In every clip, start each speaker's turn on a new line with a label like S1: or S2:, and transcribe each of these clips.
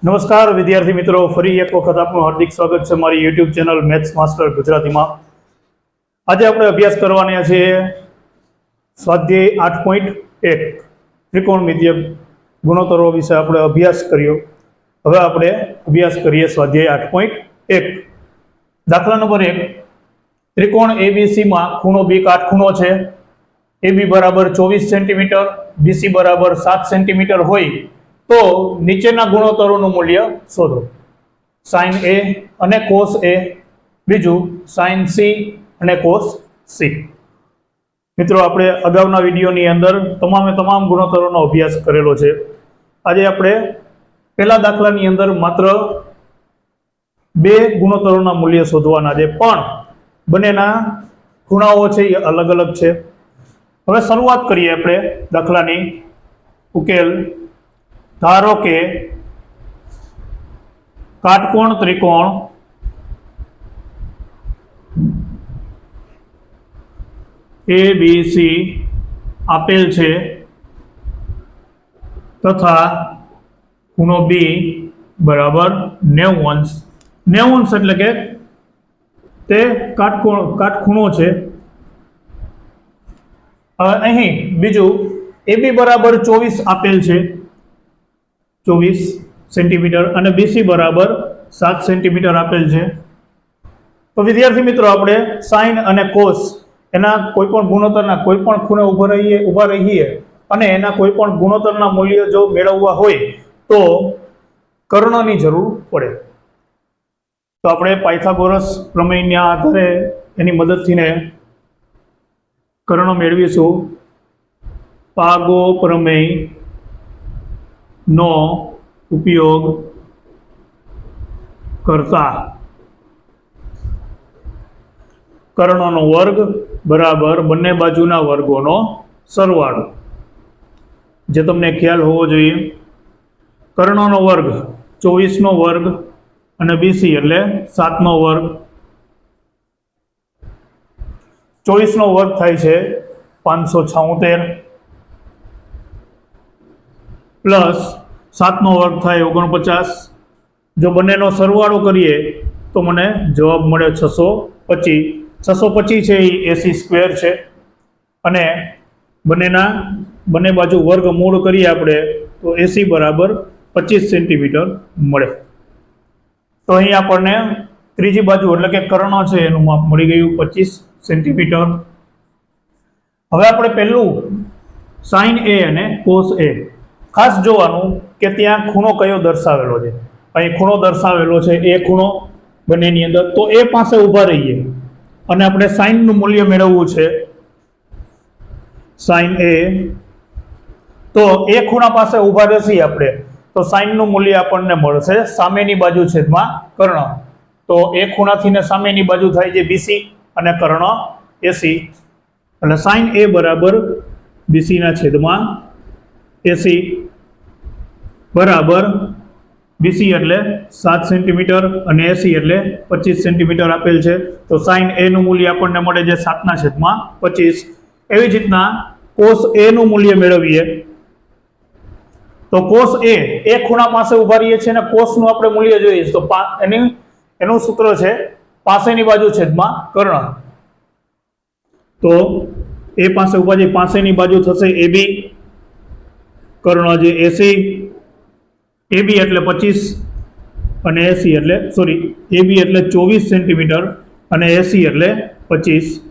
S1: નમસ્કાર વિદ્યાર્થી મિત્રો, ફરી એક વખત આપનું હાર્દિક સ્વાગત છે મારી યુટ્યુબ ચેનલ મેથ્સ માસ્ટર ગુજરાતીમાં। આજે આપણે અભ્યાસ કરવાના છીએ સ્વાધ્યાય 8.1 ત્રિકોણમિતિય ગુણોત્તરો વિશે આપણે અભ્યાસ કર્યો। હવે આપણે અભ્યાસ કરીએ સ્વાધ્યાય 8.1। દાખલા નંબર 1, ત્રિકોણ ABC માં ખૂણો B કાટખૂણો છે। AB બરાબર 24 સેન્ટીમીટર, BC બરાબર 7 સેન્ટીમીટર હોય તો નીચેના ગુણોત્તરોનું મૂલ્ય શોધો। sin A અને cos A, બીજું sin C અને cos C। મિત્રો, આપણે અગાઉના વિડીયોની અંદર તમામે તમામ ગુણોત્તરોનો અભ્યાસ કરેલો છે। આજે આપણે પહેલા દાખલાની અંદર માત્ર બે ગુણોત્તરોના મૂલ્ય શોધવાના છે, પણ બંનેના ખૂણાઓ છે એ અલગ અલગ છે। હવે શરૂઆત કરીએ આપણે દાખલાની ઉકેલ। ધારો કે કાટકોણ ત્રિકોણ ABC આપેલ છે તથા ખૂણો B બરાબર 90 અંશ। 90 અંશ એટલે કે તે કાટખૂણો છે। હવે અહીં બીજું AB બરાબર 24 આપેલ છે, 24 સેન્ટીમીટર, અને BC બરાબર 7 સેન્ટીમીટર આપેલ છે। તો વિદ્યાર્થી મિત્રો, આપણે સાઇન અને કોસ એના કોઈ પણ ગુણોત્તરના કોઈ પણ ખૂણે ઊભા રહીએ અને એના કોઈ પણ ગુણોત્તરના મૂલ્ય જો મેળવવા હોય તો કર્ણની જરૂર પડે। તો આપણે પાયથાગોરસ પ્રમેયના આધારે એની મદદથીને કર્ણ મેળવીશું। પાગો પ્રમેય નો ઉપયોગ કરતા કર્ણનો વર્ગ બરાબર બંને બાજુના વર્ગોનો સરવાળો, જે તમને ખ્યાલ હોવો જોઈએ। કર્ણનો વર્ગ 24 નો વર્ગ અને BC એટલે 7 નો વર્ગ। 24 નો વર્ગ થાય છે 576 પ્લસ 7 નો વર્ગ થાય 49। જો બંનેનો સરવાળો કરીએ તો મને જવાબ મળે 625। 625 છે એ AC સ્ક્વેર છે અને બંને બાજુ વર્ગમૂળ કરીએ આપણે તો AC બરાબર 25 સેન્ટીમીટર મળે। તો અહીં આપણને ત્રીજી બાજુ એટલે કે કર્ણ છે એનું માપ મળી ગયું 25 સેન્ટીમીટર। હવે આપણે પહેલું sin A અને cos A ખાસ જોવાનું કે ત્યાં ખૂણો કયો દર્શાવેલો છે। અહીં ખૂણો દર્શાવેલો છે એ ખૂણો બંનેની અંદર, તો એ પાસે ઊભા રહીએ અને આપણે સાઇન નું મૂલ્ય મેળવવું છે। sin A, તો એ ખૂણા પાસે ઊભા રહેશી આપણે તો સાઇન નું મૂલ્ય આપણને મળશે સામેની બાજુ છેદમાં કર્ણ। તો એ ખૂણાથી ને સામેની બાજુ થાય છે BC અને કર્ણ AC, એટલે sin A બરાબર BC ના છેદમાં AC બરાબર BC એટલે 7 સેન્ટીમીટર અને AC એટલે 25 સેન્ટીમીટર આપેલ છે। તો sin A નું મૂલ્ય આપણને મળે છે 7/25। એવી જ રીતના cos A નું મૂલ્ય મેળવીએ તો cos A એ ખૂણા પાસે ઉભા રહીએ છીએ અને cos નું આપણે મૂલ્ય જોઈએ તો એનું સૂત્ર છે પાસેની બાજુ છેદમાં કર્ણ। તો એ પાસે ઉભા છે, પાસેની બાજુ થશે AB, કર્ણ જે AC, AB એટલે 25 અને AC એટલે AB એટલે 24 સેન્ટીમીટર અને AC એટલે 25।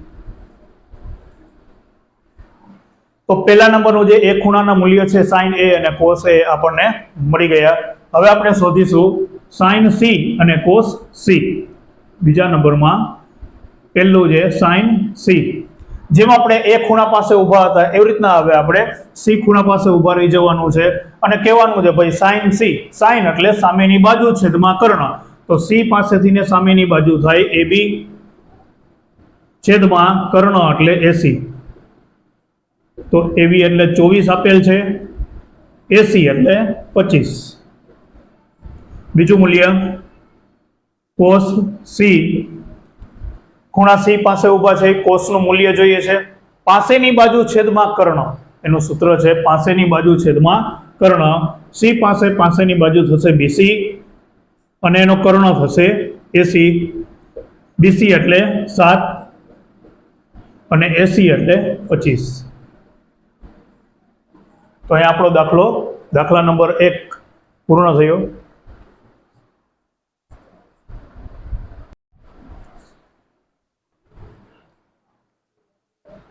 S1: તો પહેલા નંબરનું જે એક ખૂણાના મૂલ્ય છે sin A અને cos A આપણને મળી ગયા। હવે આપણે શોધીશું sin C અને cos C। બીજા નંબરમાં પહેલું છે sin C। જેમ આપણે એ ખૂણા પાસે ઊભા હતા એવી રીતના હવે આપણે C ખૂણા પાસે ઊભા રહી જવાનું છે અને કહેવાનું છે ભાઈ sin C, sin એટલે સામેની બાજુ છેદમાં કર્ણ। તો C પાસેથી ને સામેની બાજુ થાય AB છેદમાં કર્ણ એટલે AC। તો AB એટલે 24 આપેલ છે, AC એટલે 25। બીજું મૂલ્ય cos C, ખૂણા C પાસે ઊભા છે, cos નું મૂલ્ય જોઈએ છે પાસેની બાજુ છેદમાં કર્ણ, એનું સૂત્ર છે પાસેની બાજુ છેદમાં કર્ણ સી પાસેની બાજુ થશે બીસી અને એનો કર્ણ થશે એસી. બીસી એટલે 7 અને એસી એટલે 25. તો અહીં આપણો દાખલા નંબર 1 પૂર્ણ થયો.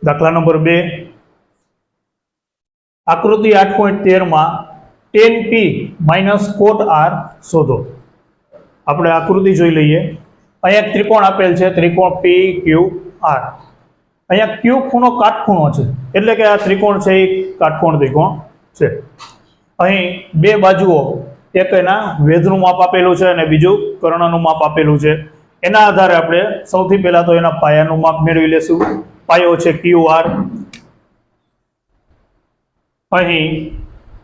S1: દાખલા નંબર 2, આકૃતિ 8.13 માં tan p - cot r શોધો. આપણે આકૃતિ જોઈ લઈએ. અહીંયા એક ત્રિકોણ આપેલ છે, ત્રિકોણ PQR. અહીંયા Q ખૂણો કાટખૂણો છે, એટલે કે આ ત્રિકોણ છે એ કાટકોણ ત્રિકોણ છે. અહીં બે બાજુઓ, એક એના વેધનું માપ આપેલું છે અને બીજું કર્ણનું માપ આપેલું છે. એના આધારે આપણે સૌથી પહેલા તો એના પાયાનું માપ મેળવી લેશું. પાયો છે QR. અહીં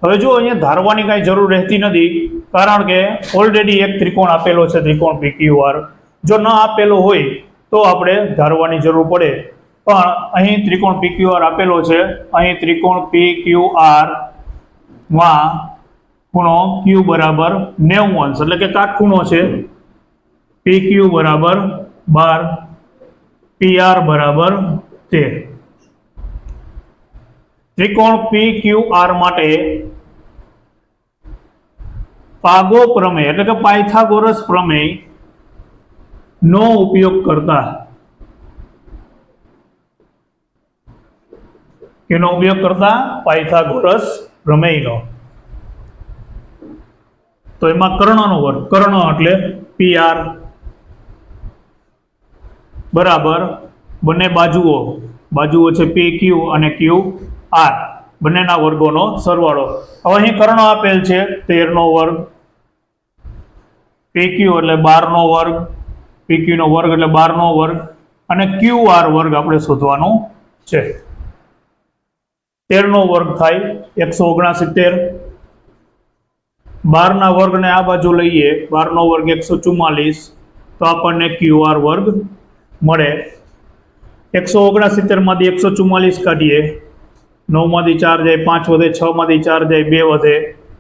S1: હવે જો અહીંયા ધારવાની કાંઈ જરૂર રહેતી નથી, કારણ કે ઓલરેડી એક ત્રિકોણ આપેલો છે, ત્રિકોણ PQR. જો ન આપેલો હોય તો આપણે ધારવાની જરૂર પડે, પણ અહીં ત્રિકોણ PQR આપેલો છે. અહીં ત્રિકોણ PQR માં ખૂણો Q બરાબર 90 અંશ, એટલે કે કાટખૂણો છે. PQ બરાબર 12, PR બરાબર 13. ત્રિકોણ PQR માટે પાગો પ્રમેય એટલે કે પાયથાગોરસ પ્રમેય નો ઉપયોગ કરતા, કેનો ઉપયોગ કરતા? પાયથાગોરસ પ્રમેયનો. તો એમાં કર્ણનો વર્ગ, કર્ણ એટલે PR બરાબર બંને બાજુઓ છે PQ અને QR, બંનેના વર્ગોનો સરવાળો. હવે અહીં કર્ણ આપેલ છે 13 નો વર્ગ, PQ એટલે 12 નો વર્ગ, PQ નો વર્ગ એટલે 12 નો વર્ગ, અને QR વર્ગ આપણે શોધવાનું છે. 13 નો વર્ગ થાય 169, 12 ના વર્ગને આ બાજુ લઈએ, 12 નો વર્ગ 144, તો આપણને QR વર્ગ મળે. 169 માંથી 144 કાઢીએ, 9 માંથી 4 જાય 5 વધે, 6 માંથી 4 જાય 2 વધે,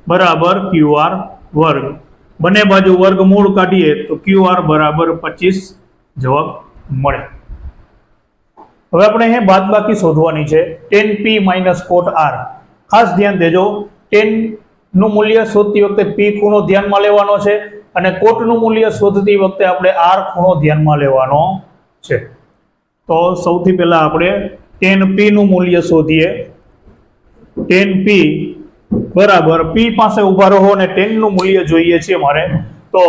S1: બરાબર QR વર્ગ. બંને બાજુ વર્ગમૂળ કાઢીએ તો QR બરાબર 25 જવાબ મળે. હવે આપણે અહીં બાદબાકી શોધવાની છે, tan p - cot r. ખાસ ધ્યાન દેજો, tan નું મૂલ્ય શોધતી વખતે p ખૂણો ધ્યાનમાં લેવાનો છે અને cot નું મૂલ્ય શોધતી વખતે આપણે r ખૂણો ધ્યાનમાં લેવાનો છે. તો સૌથી પહેલા આપણે tan p નું મૂલ્ય શોધીએ. tan p બરાબર, p પાસે ઊભા રહો અને tan નું મૂલ્ય જોઈએ છે મારે. તો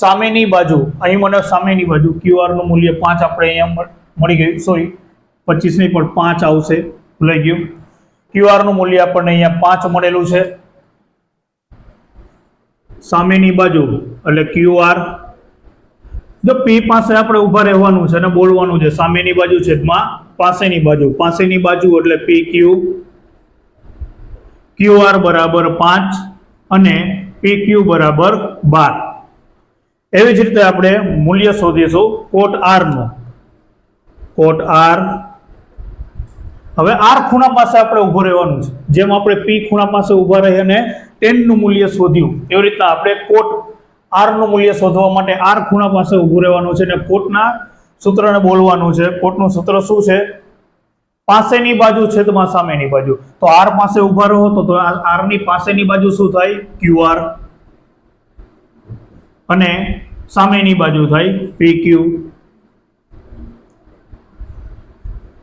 S1: સામેની બાજુ, અહીં મને સામેની બાજુ QR નું મૂલ્ય 5 આપણે અહીંયા મળી ગયું, સોરી 25 નહીં પણ 5 આવશે, ભૂલાઈ ગયું. QR નું મૂલ્ય આપણને અહીંયા 5 મળેલું છે. સામેની બાજુ એટલે QR. જો P પાસે આપણે ઊભા રહેવાનું છે અને બોલવાનું છે, સામેની બાજુ છેદમાં પાસેની બાજુ એટલે PQ. QR બરાબર 5 અને PQ બરાબર 12. એવી જ રીતે આપણે મૂલ્ય શોધીશું cot R નું. cot R, હવે R ખૂણા પાસે આપણે ઊભું રહેવાનું છે. જેમ આપણે P ખૂણા પાસે ઊભા રહી અને tan નું મૂલ્ય શોધ્યું, એવી રીતના આપણે cot R નું મૂલ્ય શોધવા માટે R ખૂણા પાસે ઊભું રહેવાનું છે અને કોટના સૂત્રને બોલવાનું છે. કોટનું સૂત્ર શું છે? પાસેની બાજુ છેદમાં સામેની બાજુ. તો R પાસે ઊભા રહો તો R ની પાસેની બાજુ શું થાય? QR. અને સામેની બાજુ થાય PQ.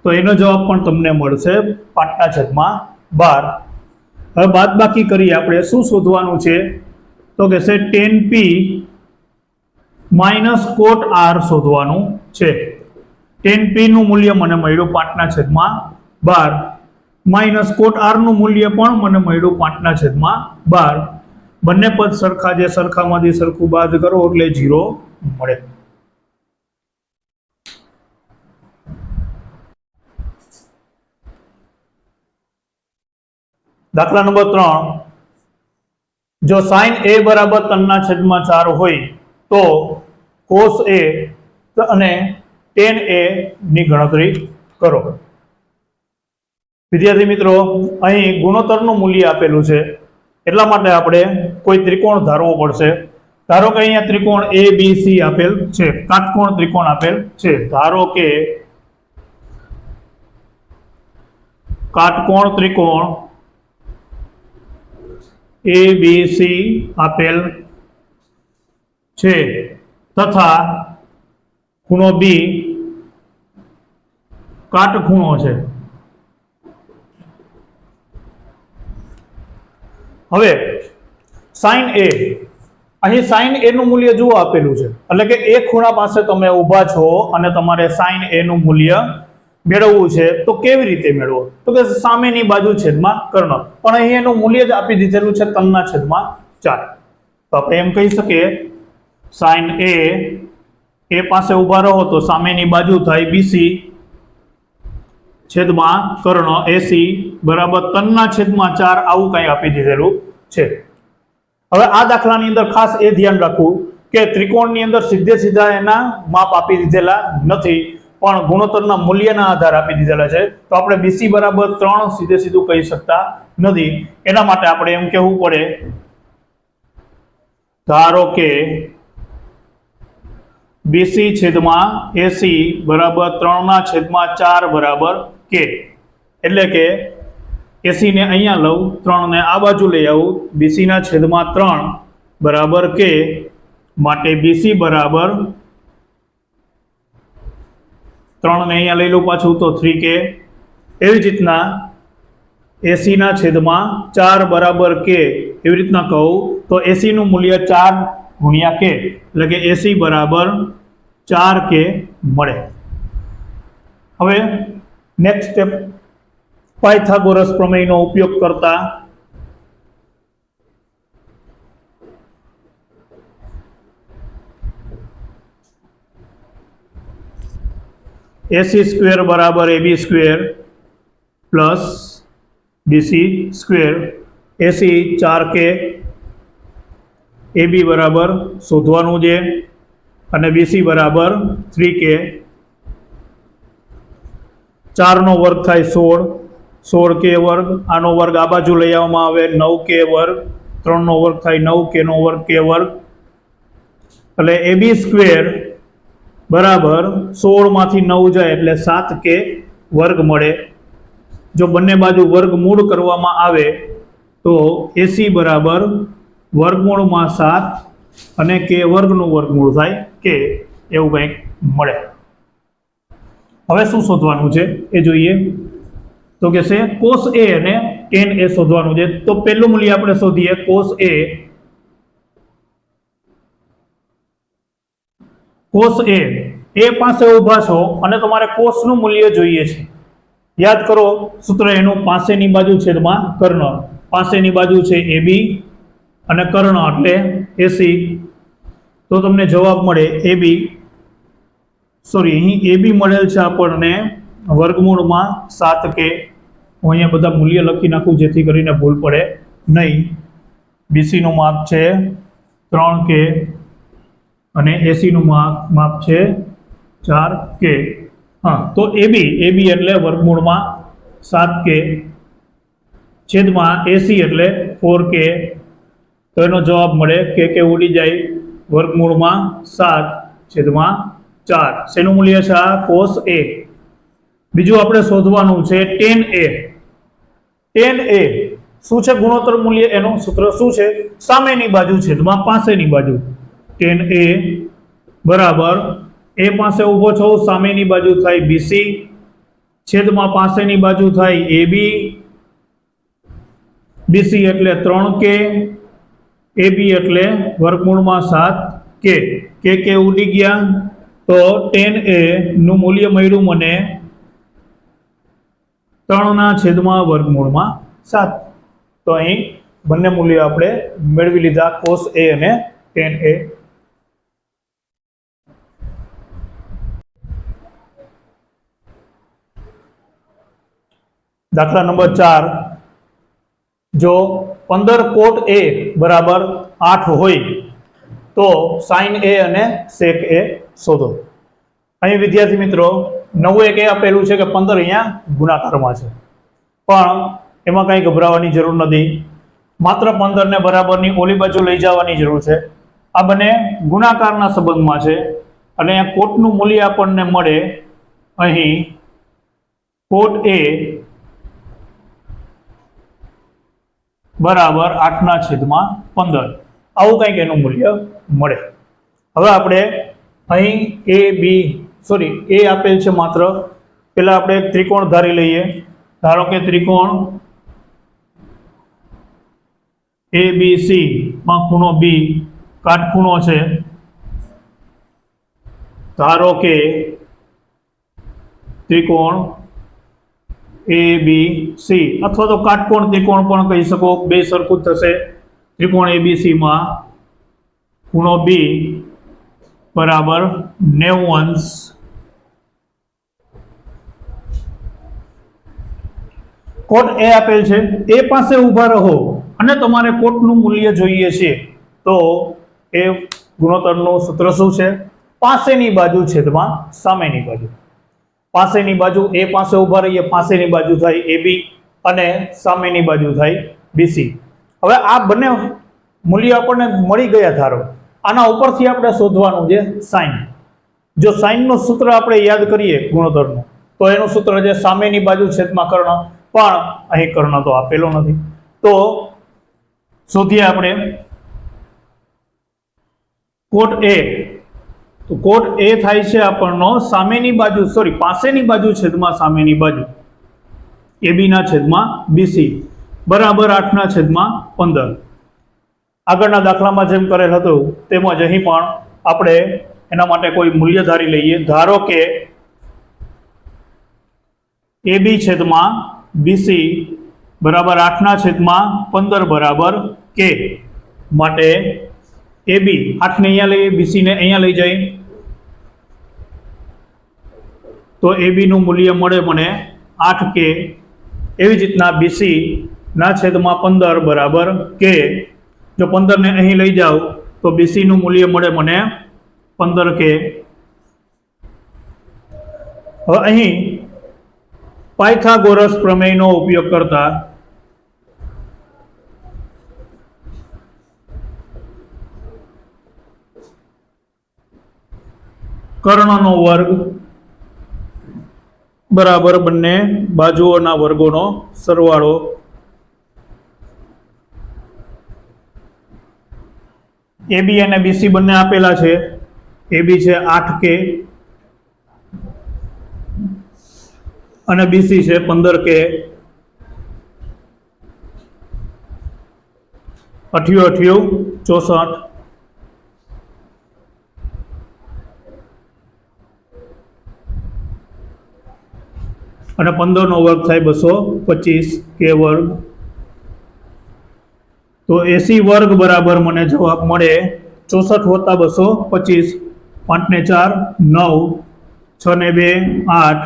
S1: તો એનો જવાબ પણ તમને મળશે 5/12. હવે બાદબાકી કરીએ, આપણે શું શોધવાનું છે? તો કે છે tan p - cot r શોધવાનું છે. tan p નું મૂલ્ય મને મળ્યું 5/12 - cot r નું મૂલ્ય પણ મને મળ્યું 5/12. બંને પદ સરખા છે, સરખામાંથી સરખું બાદ કરો એટલે 0 મળે. દાખલા નંબર 3, જો sin a બરાબર 3/4 હોય તો cos a અને tan a ની ગણતરી કરો. વિદ્યાર્થી મિત્રો, અહીં ગુણોત્તરનું મૂલ્ય આપેલું છે. એટલા માટે આપણે કોઈ ત્રિકોણ ધારવો પડશે. ધારો કે અહીંયા ત્રિકોણ ABC આપેલ છે, કાટકોણ ત્રિકોણ આપેલ છે. ધારો કે કાટકોણ ત્રિકોણ ABC આપેલ છે તથા ખૂણો B કાટખૂણો છે. હવે sin A, અહીં sin A નું મૂલ્ય જુઓ આપેલું છે, એટલે કે એક ખૂણા પાસે તમે ઊભા છો અને તમારે sin A નું મૂલ્ય મેળવવું છે. તો કેવી રીતે મેળવો? તો કે સામેની બાજુ છેદમાં કર્ણ, પણ અહીં એનું મૂલ્ય જ આપી દીધેલું છે 3/4. તો આપણે એમ કહી શકીએ sin A પાસે ઊભા રહો તો સામેની બાજુ થાય BC છેદમાં કર્ણ AC બરાબર 3/4. આવું કંઈ આપી દીધેલું છે. હવે આ દાખલાની અંદર ખાસ એ ધ્યાન રાખવું કે ત્રિકોણની અંદર સીધે સીધા એના માપ આપી દીધેલા નથી, પણ ગુણોત્તરના મૂલ્યના આધાર આપી દીધેલા છે. તો આપણે BC બરાબર 3 સીધે સીધું કહી શકતા નથી. એના માટે આપણે એમ કહેવું પડે, ધારો કે BC છેદમાં AC બરાબર 3/4 બરાબર K. એટલે કે AC ને અહીંયા લઉં, 3 ને આ બાજુ લઈ આવું, BC ના છેદમાં 3 બરાબર K. માટે BC બરાબર 3 ને અહીંયા લઈ લઉં પાછું તો 3K. એવી જ રીતના AC ના છેદમાં 4 બરાબર K. એવી રીતના કહું તો AC નું મૂલ્ય 4 ગુણ્યા K, એટલે કે AC બરાબર 4K મળે. હવે નેક્સ્ટ સ્ટેપ, પાયથાગોરસ પ્રમેયનો ઉપયોગ કરતા AC સ્ક્વેર બરાબર AB square plus BC square. AC 4K, AB બરાબર શોધવાનું છે અને BC બરાબર 3K. 4 નો વર્ગ થાય 16K વર્ગ. આનો વર્ગ આ બાજુ લઈ આવવામાં આવે 9K વર્ગ. 3 નો વર્ગ થાય 9K નો વર્ગ K વર્ગ. એટલે AB સ્ક્વેર બરાબર 16 માંથી 9 જાય એટલે 7K વર્ગ મળે. જો બંને બાજુ વર્ગમૂળ કરવામાં આવે તો AC બરાબર વર્ગમૂળમાં 7 અને K વર્ગનું વર્ગમૂળ થાય K, એવું કંઈક મળે. હવે શું શોધવાનું છે એ જોઈએ. તો કે છે cos A અને tan A શોધવાનું છે. તો પહેલું મૂલ્ય આપણે શોધીએ cos A. cos A પાસે ઊભા છો અને તમારે cos નું મૂલ્ય જોઈએ છે. યાદ કરો સૂત્ર એનું, પાસેની બાજુ છેદમાં કર્ણ. પાસેની બાજુ છે AB અને કર્ણ એટલે AC. તો તમને જવાબ મળે AB, અહીં AB મળેલ છે આપણને વર્ગમૂળમાં 7K. હું અહીંયા બધા મૂલ્ય લખી નાખું જેથી કરીને ભૂલ પડે નહીં. BC નું માપ છે 3K અને AC નું માપ છે 4K. હા, તો AB એટલે વર્ગમૂળમાં 7K છેદમાં AC એટલે 4K. તો એનો જવાબ મળે K ઉડી જાય, વર્ગમૂળમાં 7/4. શેનું મૂલ્ય છે આ? cos A. બીજું આપણે શોધવાનું છે tan A. tan A શું છે? ગુણોત્તર મૂલ્ય એનું સૂત્ર શું છે? સામેની બાજુ છેદમાં પાસેની બાજુ. tan A બરાબર A પાસે ઊભો છો, સામેની બાજુ થાય BC છેદમાં પાસેની બાજુ થાય AB. BC એટલે 3K, AB એટલે વર્ગમૂળમાં 7K. K ઉડી ગયા. તો tan A નું મૂલ્ય મળ્યું મને 3/7. તો અહીં બંને મૂલ્યો આપણે મેળવી લીધા, cos A અને tan A. દાખલા નંબર 4, જો 15 cot A બરાબર 8 હોય તો sin A અને sec A શોધો. અહીં વિદ્યાર્થી મિત્રો 9 એ આપેલું છે કે 15 અહીંયા ગુણાકારમાં છે, પણ એમાં કંઈ ગભરાવાની જરૂર નથી. માત્ર 15 ને બરાબરની ઓલી બાજુ લઈ જવાની જરૂર છે. આ બંને ગુણાકારના સંબંધમાં છે અને આ કોટનું મૂલ્ય આપણને મળે અહીં કોટ એ બરાબર 8/15. આવું કંઈક એનું મૂલ્ય મળે. હવે આપણે અહીં એ આપેલ છે માત્ર. પેલા આપણે એક ત્રિકોણ ધારી લઈએ. ધારો કે ત્રિકોણ ABC માં ખૂણો B કાટખૂણો છે. ધારો કે ત્રિકોણ ABC અથવા તો કાટકોણ ત્રિકોણ પણ કહી શકો, બે સરખું જ થશે. ત્રિકોણ ABC માં ખૂણો B બરાબર 90 અંશ. કોટ એ આપેલ છે. એ પાસે ઊભા રહો અને તમારે કોટનું મૂલ્ય જોઈએ છે તો એ ગુણોત્તરનું સૂત્ર શું છે? પાસેની બાજુ છેદમાં સામેની બાજુ. પાસેની બાજુ એ પાસે ઊભા રહીએ, પાસેની બાજુ થાય AB અને સામેની બાજુ થાય BC. હવે આ બંને મૂલ્ય આપણને મળી ગયા. ધારો આના ઉપરથી આપણે શોધવાનું છે સાઇન. જો સાઇનનું સૂત્ર આપણે યાદ કરીએ ગુણોત્તરનું તો એનું સૂત્ર છે સામેની બાજુ છેદમાં કર્ણ. પણ અહીં કર્ણ તો આપેલો નથી, તો શોધીએ આપણે કોટ એ. તો કોટ એ થાય છે આપણનો સામેની બાજુ પાસેની બાજુ છેદમાં સામેની બાજુ AB ના છેદમાં BC બરાબર 8/15. આગળના દાખલામાં જેમ કરેલ હતું તેમજ અહીં પણ આપણે એના માટે કોઈ મૂલ્ય ધારી લઈએ. ધારો કે AB છેદમાં BC બરાબર 8/15 બરાબર K. માટે AB 8 ને અહીંયા લઈએ, BC ને અહીંયા લઈ જઈએ તો AB નું મૂલ્ય મળે મને 8K. એવી જ રીતના BC ના છેદમાં 15 બરાબર K. જો 15 ને અહીં લઈ જાઓ તો BC નું મૂલ્ય મળે મને 15K. હવે અહીં પાયથાગોરસ પ્રમેયનો ઉપયોગ કરતા કર્ણનો વર્ગ બરાબર બંને બાજુઓના વર્ગોનો સરવાળો AB અને BC બંને આપેલા છે. AB છે 8K અને BC છે 15K. 8 × 8 = 64 અને 15 નો વર્ગ થાય 225 K વર્ગ. તો AC વર્ગ બરાબર મને જવાબ મળે 64 + 225. 5 ને 4 9, 6 ને 2 8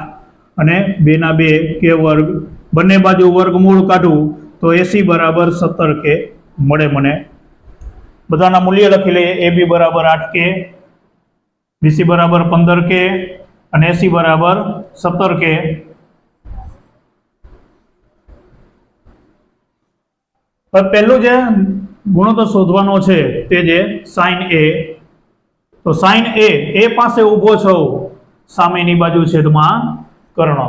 S1: અને 2 ના 2 K વર્ગ. બંને બાજુ વર્ગમૂળ કાઢું તો AC બરાબર 17K મળે મને. બધાના મૂલ્ય લખી લઈએ. AB બરાબર 8K, BC બરાબર 15K અને AC બરાબર 17K. પહેલું જે ગુણોત્તર શોધવાનો છે તે છે સાઇન A. તો સાઇન A પાસે ઊભો છો સામેની બાજુ છેદમાં કર્ણ.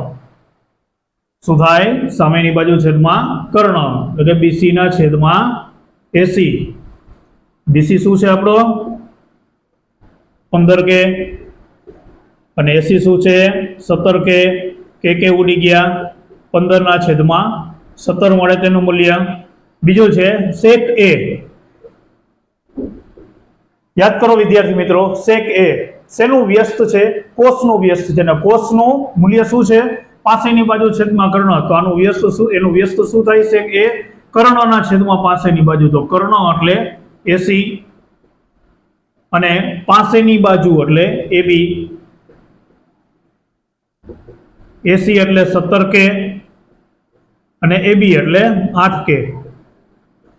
S1: શું થાય? સામેની બાજુ છેદમાં કર્ણ એટલે કે BC ના છેદમાં AC. BC શું છે આપણો? 15K અને AC શું છે? 17K. K ઉડી ગયા. 15 ના છેદમાં 17 મળે તેનું મૂલ્ય. બીજું છે sec A. યાદ કરો વિદ્યાર્થી મિત્રો, sec A શેનું વ્યસ્ત છે? કોસનું વ્યસ્ત છે અને કોસનું મૂલ્ય શું છે? પાસેની બાજુ છેદમાં કર્ણ. તો આનું વ્યસ્ત શું? એનું વ્યસ્ત શું થાય? sec A કર્ણના છેદમાં પાસેની બાજુ. તો કર્ણ એટલે AC અને પાસેની બાજુ એટલે AB. AC એટલે 17K અને AB એટલે 8K.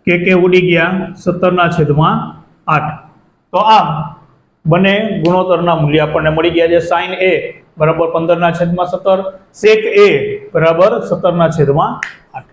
S1: K ઉડી ગયા. 17 ના છેદમાં 8. તો આમ બંને ગુણોત્તરના મૂલ્ય આપણને મળી ગયા છે. સાઇન A બરાબર 15 ના છેદમાં 17, sec A બરાબર 17 ના છેદમાં 8.